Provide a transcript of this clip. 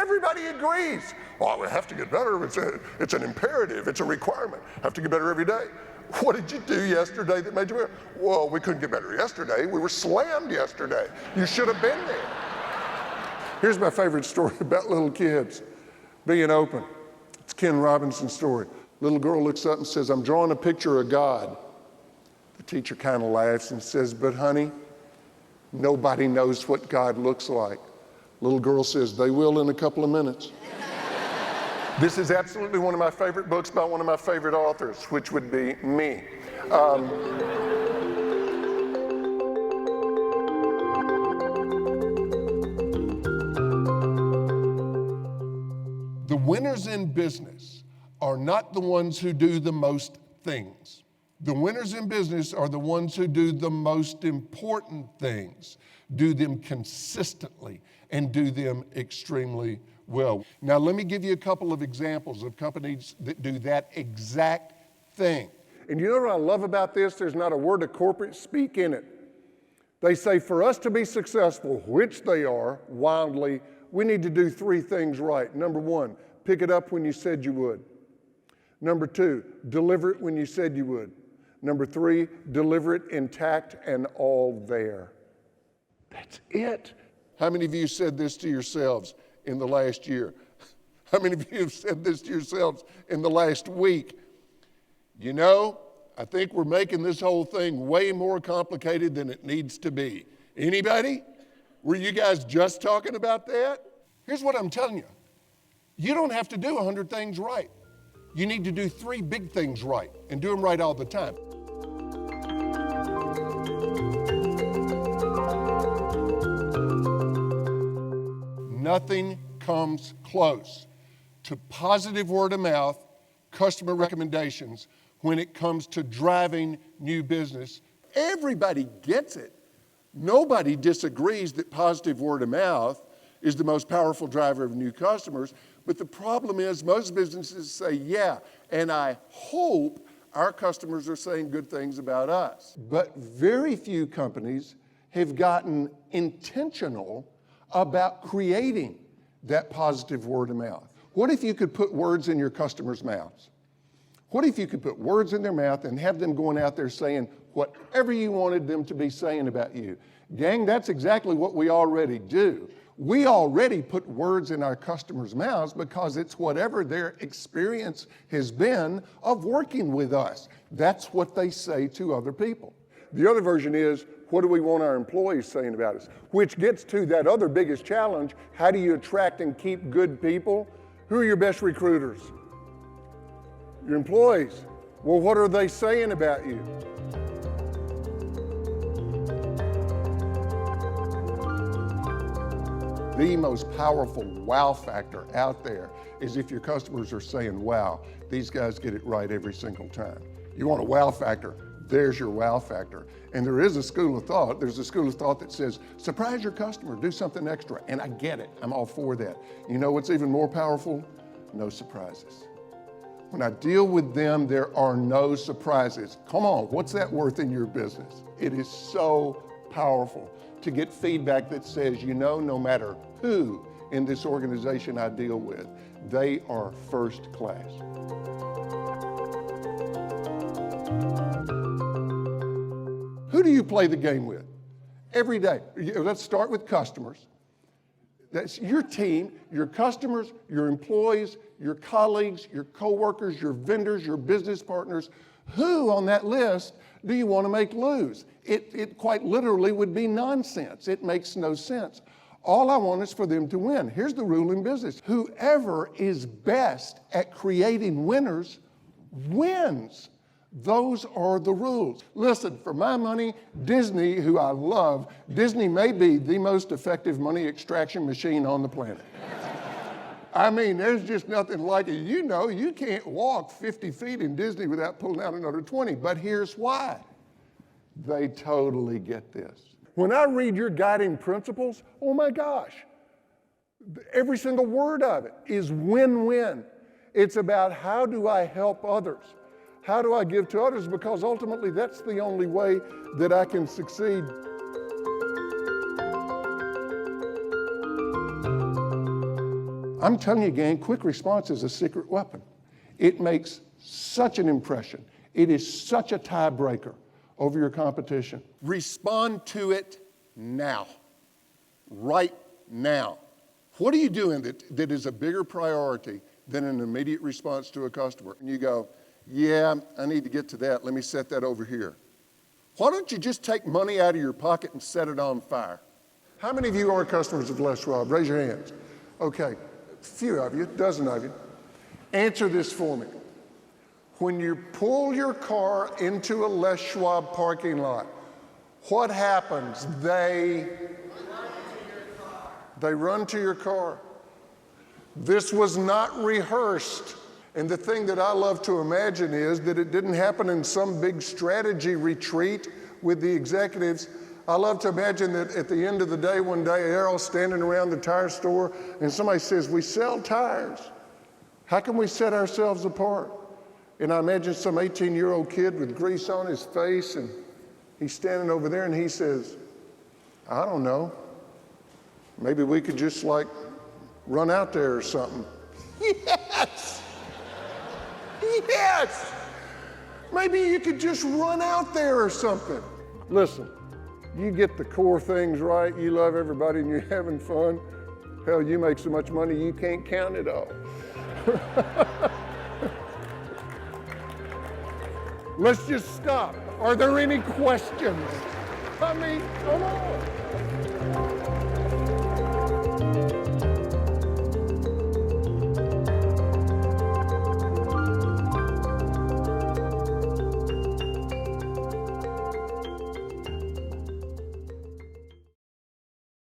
Everybody agrees. Well, we have to get better. It's an imperative. It's a requirement. Have to get better every day. What did you do yesterday that made you better? Well, we couldn't get better yesterday. We were slammed yesterday. You should have been there. Here's my favorite story about little kids being open. It's Ken Robinson's story. Little girl looks up and says, I'm drawing a picture of God. The teacher kind of laughs and says, but honey, nobody knows what God looks like. Little girl says, they will in a couple of minutes. This is absolutely one of my favorite books by one of my favorite authors, which would be me. The winners in business are not the ones who do the most things. The winners in business are the ones who do the most important things, do them consistently, and do them extremely well. Now, let me give you a couple of examples of companies that do that exact thing. And you know what I love about this? There's not a word of corporate speak in it. They say for us to be successful, which they are wildly, we need to do three things right. Number one, pick it up when you said you would. Number two, deliver it when you said you would. Number three, deliver it intact and all there. That's it. How many of you said this to yourselves in the last year? How many of you have said this to yourselves in the last week? You know, I think we're making this whole thing way more complicated than it needs to be. Anybody? Were you guys just talking about that? Here's what I'm telling you. You don't have to do 100 things right. You need to do 3 big things right and do them right all the time. Nothing comes close to positive word of mouth, customer recommendations when it comes to driving new business. Everybody gets it. Nobody disagrees that positive word of mouth is the most powerful driver of new customers. But the problem is most businesses say, yeah, and I hope our customers are saying good things about us. But very few companies have gotten intentional about creating that positive word of mouth. What if you could put words in your customers' mouths? What if you could put words in their mouth and have them going out there saying whatever you wanted them to be saying about you? Gang, that's exactly what we already do. We already put words in our customers' mouths because it's whatever their experience has been of working with us. That's what they say to other people. The other version is, what do we want our employees saying about us? Which gets to that other biggest challenge. How do you attract and keep good people? Who are your best recruiters? Your employees. Well, what are they saying about you? The most powerful wow factor out there is if your customers are saying, wow, these guys get it right every single time. You want a wow factor, there's your wow factor. And there is a school of thought, there's a school of thought that says, surprise your customer, do something extra. And I get it, I'm all for that. You know what's even more powerful? No surprises. When I deal with them, there are no surprises. Come on, what's that worth in your business? It is so powerful to get feedback that says, you know, no matter who in this organization I deal with, they are first class. Who do you play the game with? Every day. Let's start with customers. That's your team, your customers, your employees, your colleagues, your coworkers, your vendors, your business partners. Who on that list do you want to make lose? It quite literally would be nonsense. It makes no sense. All I want is for them to win. Here's the rule in business. Whoever is best at creating winners wins. Those are the rules. Listen, for my money, Disney, who I love, Disney may be the most effective money extraction machine on the planet. I mean, there's just nothing like it. You know, you can't walk 50 feet in Disney without pulling out another 20, but here's why. They totally get this. When I read your guiding principles, oh my gosh, every single word of it is win-win. It's about how do I help others? How do I give to others? Because ultimately that's the only way that I can succeed. I'm telling you, gang, quick response is a secret weapon. It makes such an impression. It is such a tiebreaker over your competition. Respond to it now, right now. What are you doing that is a bigger priority than an immediate response to a customer? And you go, yeah, I need to get to that. Let me set that over here. Why don't you just take money out of your pocket and set it on fire? How many of you are customers of Les Schwab? Raise your hands. Okay, a few of you, a dozen of you. Answer this for me. When you pull your car into a Les Schwab parking lot, what happens? They run to your car. This was not rehearsed. And the thing that I love to imagine is that it didn't happen in some big strategy retreat with the executives. I love to imagine that at the end of the day, one day, they're all standing around the tire store and somebody says, we sell tires. How can we set ourselves apart? And I imagine some 18-year-old kid with grease on his face, and he's standing over there and he says, I don't know. Maybe we could just like run out there or something. Yes! Yes! Maybe you could just run out there or something. Listen, you get the core things right, you love everybody and you're having fun. Hell, you make so much money you can't count it all. Let's just stop. Are there any questions? I mean, come on.